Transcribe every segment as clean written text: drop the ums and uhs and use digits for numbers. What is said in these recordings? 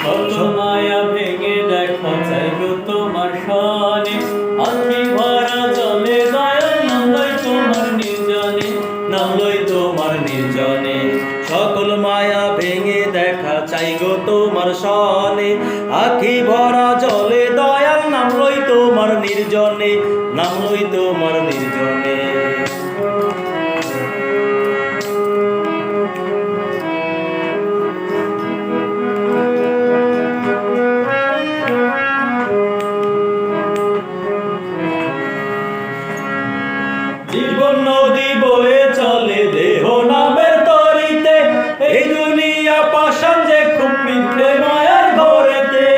কত মায়া ভেঙে দেখা চাইব তোমার সনে, আখি ভরা জলে দয়াল নাম লই তোমার নির্জনে, নাম লই তোমার নির্জনে। সকল মায়া ভেঙে দেখা চাই গো তোমার সনে, আখি ভরা জলে দয়াল নাম লই তোমার নির্জনে, নাম লই তোমার নির্জনে। জীবন নদী বয়ে চলে দেহ নামের তরিতে, এই দুনিয়া পাষাণ যে খুব মিথ্যে মায়ার ঘরেতে।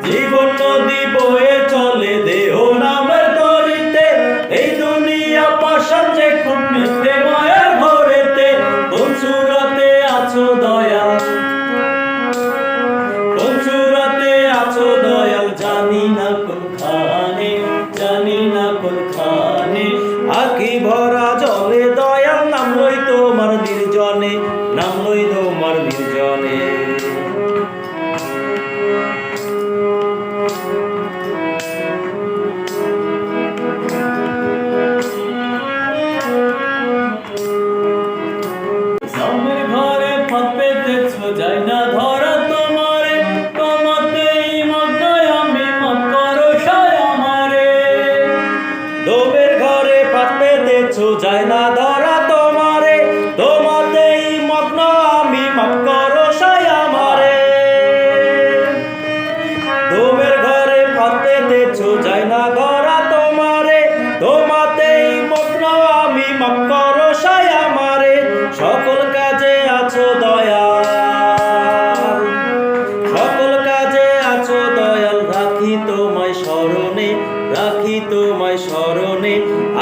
জীবন নদী বয়ে চলে দেহ নামের তরিতে, এই দুনিয়া পাষাণ যে খুব মিথ্যে মায়ার ঘরেতে। কোন সুরতে আছো দয়াল, কোন সুরতে আছো দয়াল, জানি না কোনখানে, জানি না কোনখানে। আখি ভরা জলে দয়াল নাম লই তোমার নির্জনে, নাম লই তোমার নির্জনে। সামের ঘরে ফাঁদ পেতেছো যাই না ধরা তোমারে, তোমাতেই মগ্ন আমি মাফ করো সায় আমারে। ডোবের ঘরে ফাঁদ পেতেছো যায় না ধরা তোমারে, তোমাতেই মগ্ন আমি মাফ করো সায় আমারে। ডোবের ঘরে ফাঁদ পেতেছো যায় না ধরা তোমারে, তোমাতেই মগ্ন আমি মাফ করো সায় আমারে। সকল কাজে আছো দয়াল, সকল কাজে আছো দয়াল, রাখি তোমায় স্মরণে, রাখি তোমায় স্মরণে।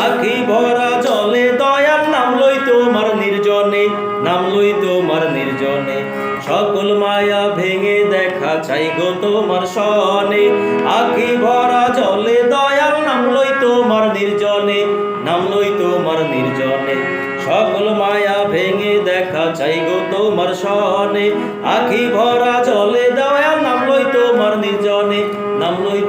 আখি ভরা জলে দয়াল নাম লই তোমার নির্জনে, নাম লই তোমার নির্জনে। সকল মায়া ভেঙে দেখা চাই গো তোমার সনে, আখি ভরা জলে দয়াল নাম লই তোমার নির্জনে, নাম লই তোমার নির্জনে। সকল মায়া ভেঙে দেখা চাই গো তোমার সনে, আখি ভরা জলে দয়াল নাম লই তোমার নির্জনে, নাম লই